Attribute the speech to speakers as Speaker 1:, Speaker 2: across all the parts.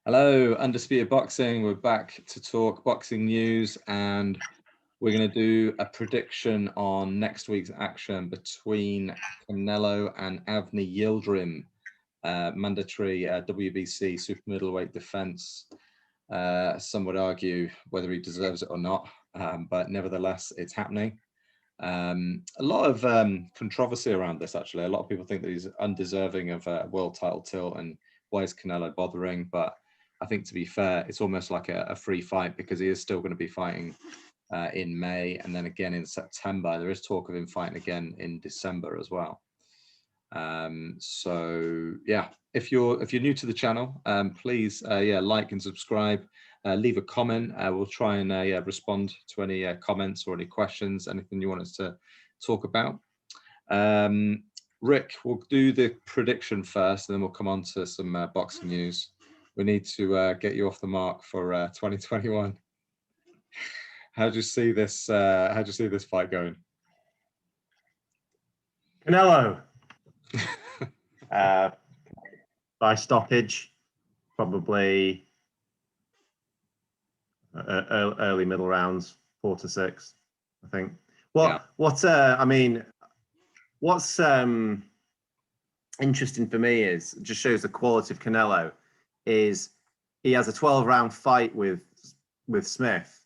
Speaker 1: Hello, Undisputed Boxing. We're back to talk boxing news, and we're going to do a prediction on next week's action between Canelo and Avni Yildirim, mandatory WBC super middleweight defense. Some would argue whether he deserves it or not, but nevertheless, it's happening. A lot of controversy around this, actually. A lot of people think that he's undeserving of a world title tilt, and why is Canelo bothering? But I think, to be fair, it's almost like a free fight, because he is still going to be fighting in May, and then again in September. There is talk of him fighting again in December as well. So yeah, if you're new to the channel, please like and subscribe. Leave a comment. We'll try and respond to any comments or any questions, anything you want us to talk about. Rick, we'll do the prediction first, and then we'll come on to some boxing news. We need to get you off the mark for 2021. How do you see this? How do you see this fight going?
Speaker 2: Canelo. By stoppage, probably early middle rounds, 4 to 6, I think. What's interesting for me is, just shows the quality of Canelo, is he has a 12-round fight with Smith,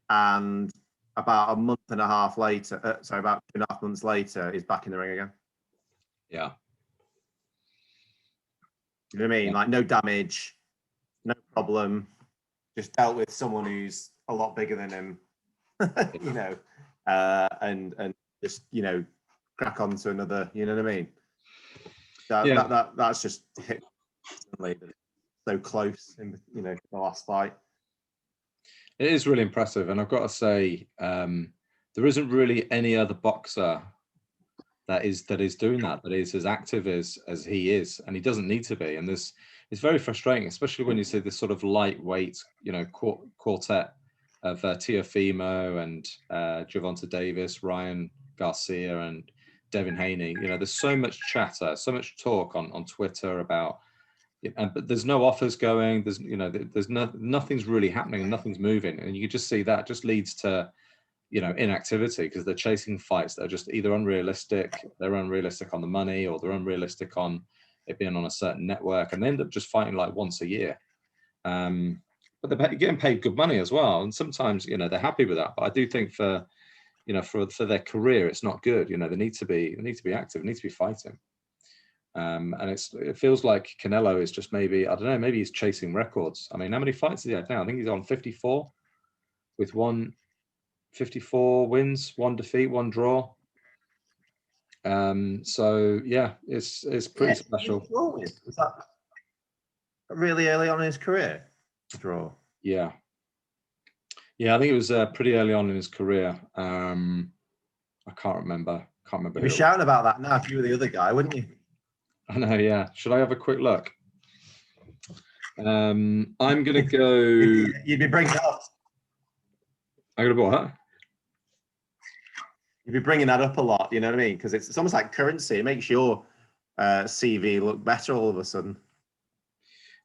Speaker 2: and about a month and a half later, about 2.5 months later, he's back in the ring again.
Speaker 1: Yeah.
Speaker 2: You know what I mean? Like, no damage, no problem. Just dealt with someone who's a lot bigger than him, you know, and just, you know, crack on to another. You know what I mean? That's just hit so close in, you know, the last fight.
Speaker 1: It is really impressive, and I've got to say, there isn't really any other boxer that is doing that is as active as he is, and he doesn't need to be. And it's very frustrating, especially when you see this sort of lightweight, you know, quartet of Teofimo and Gervonta Davis, Ryan Garcia, and Devin Haney. You know, there's so much chatter, so much talk on Twitter about, but there's no offers going. There's, you know, nothing's really happening, nothing's moving, and you can just see that just leads to, you know, inactivity, because they're chasing fights that are just either unrealistic, they're unrealistic on the money, or they're unrealistic on it being on a certain network, and they end up just fighting like once a year. But they're getting paid good money as well, and sometimes, you know, they're happy with that. But I do think for, you know, for their career, it's not good. You know, they need to be active, they need to be fighting. And it feels like Canelo is just, maybe, I don't know, maybe he's chasing records. I mean, how many fights does he have now? I think he's on 54 with 54 wins, 1 defeat, 1 draw. So yeah, it's pretty special.
Speaker 2: Was that really early on in his career? Draw.
Speaker 1: Yeah, I think it was pretty early on in his career. I can't remember.
Speaker 2: You'd be shouting about that now if you were the other guy, wouldn't you?
Speaker 1: I know. Yeah. Should I have a quick look? I'm gonna go.
Speaker 2: You'd be bringing that up.
Speaker 1: I'm gonna what?
Speaker 2: You'd be bringing that up a lot. You know what I mean? Because it's almost like currency. It makes your CV look better all of a sudden.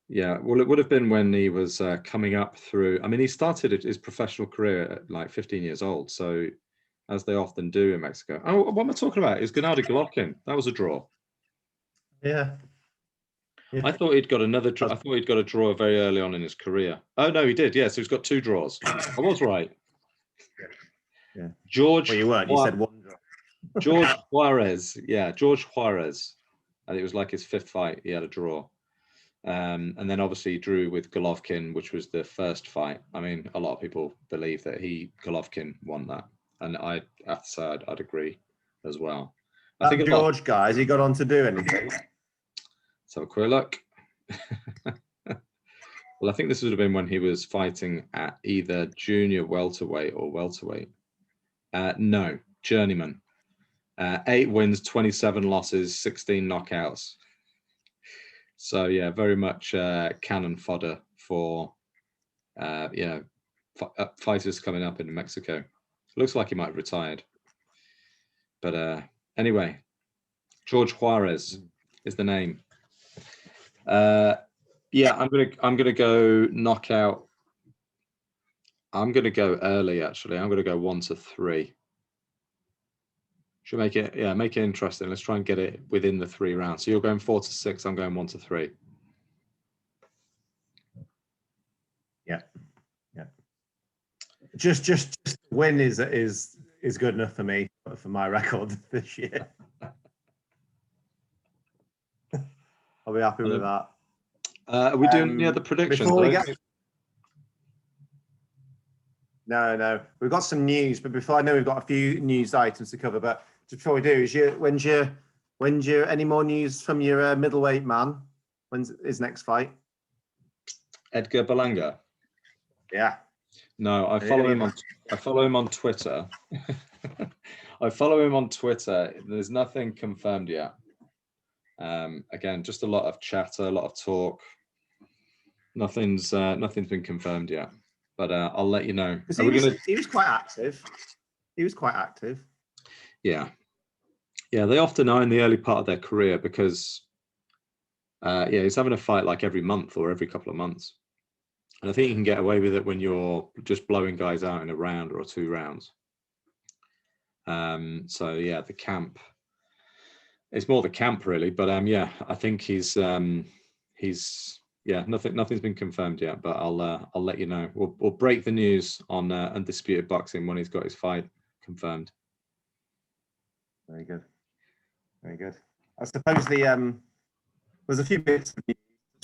Speaker 1: Yeah, well, it would have been when he was coming up through. I mean, he started his professional career at like 15 years old. So, as they often do in Mexico. Oh, what am I talking about? It's Gennady Golovkin. That was a draw.
Speaker 2: Yeah.
Speaker 1: I thought he'd got another draw. I thought he'd got a draw very early on in his career. Oh no, he did. Yeah, so he's got 2 draws. I was right.
Speaker 2: Yeah.
Speaker 1: George.
Speaker 2: Well, you weren't. You said 1 draw.
Speaker 1: George Juarez. Yeah, George Juarez. And it was like his 5th fight. He had a draw. And then obviously he drew with Golovkin, which was the first fight. I mean, a lot of people believe that Golovkin won that, and I'd agree as well. I think
Speaker 2: George guy, has he got on to do anything?
Speaker 1: Let's have a quick look. Well, I think this would have been when he was fighting at either junior welterweight or welterweight. No, journeyman. 8 wins, 27 losses, 16 knockouts. So yeah, very much cannon fodder for you know, fighters coming up in Mexico. Looks like he might have retired, but anyway, George Juarez is the name. Yeah, I'm gonna go knockout. I'm gonna go early. Actually, I'm gonna go 1-3. Should make it, yeah, make it interesting. Let's try and get it within the 3 rounds. So you're going 4-6. I'm going 1-3.
Speaker 2: Yeah, yeah. Just win is good enough for me for my record this year. I'll be happy with that.
Speaker 1: Are we doing any other predictions?
Speaker 2: Before we get... No, we've got some news, but before, I know we've got a few news items to cover, but just before we do, when's your any more news from your middleweight man? When's his next fight?
Speaker 1: Edgar Berlanga.
Speaker 2: Yeah.
Speaker 1: No, I follow him on Twitter. I follow him on Twitter. There's nothing confirmed yet. Again, just a lot of chatter, a lot of talk. Nothing's been confirmed yet, but I'll let you know.
Speaker 2: He was quite active.
Speaker 1: Yeah, they often are in the early part of their career because he's having a fight like every month or every couple of months, and I think you can get away with it when you're just blowing guys out in a round or 2 rounds. So yeah, the camp. It's more the camp really, but yeah, I think he's nothing's been confirmed yet, but I'll let you know. We'll break the news on Undisputed Boxing when he's got his fight confirmed.
Speaker 2: Very good. I suppose there's a few bits. I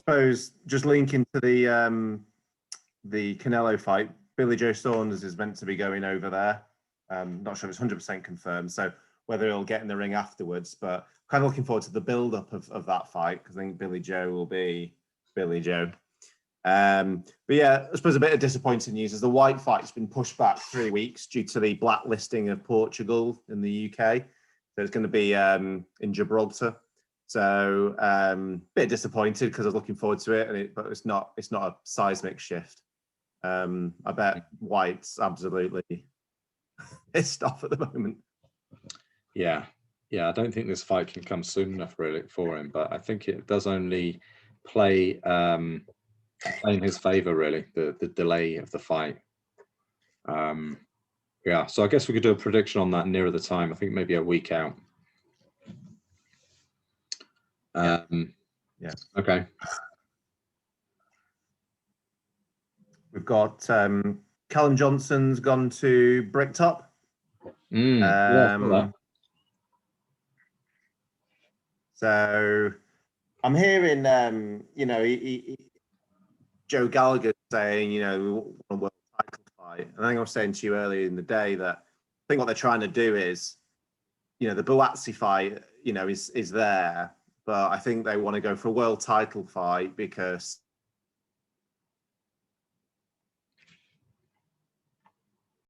Speaker 2: suppose just linking to the Canelo fight, Billy Joe Saunders is meant to be going over there. Not sure if it's 100% confirmed, so whether he'll get in the ring afterwards, but kind of looking forward to the build-up of that fight, because I think Billy Joe will be Billy Joe. But yeah, I suppose a bit of disappointing news is the White fight's been pushed back 3 weeks due to the blacklisting of Portugal in the UK. So it's going to be in Gibraltar. So a bit disappointed because I was looking forward to it, but it's not a seismic shift. I bet White's absolutely pissed off at the moment.
Speaker 1: Yeah, I don't think this fight can come soon enough really for him, but I think it does only play in his favor really, the delay of the fight. Yeah, so I guess we could do a prediction on that nearer the time. I think maybe a week out.
Speaker 2: Yeah.
Speaker 1: Okay.
Speaker 2: We've got Callum Johnson's gone to Bricktop. So I'm hearing, Joe Gallagher saying, we want a world title fight. And I think I was saying to you earlier in the day that I think what they're trying to do is, the Buatsi fight, is there, but I think they want to go for a world title fight because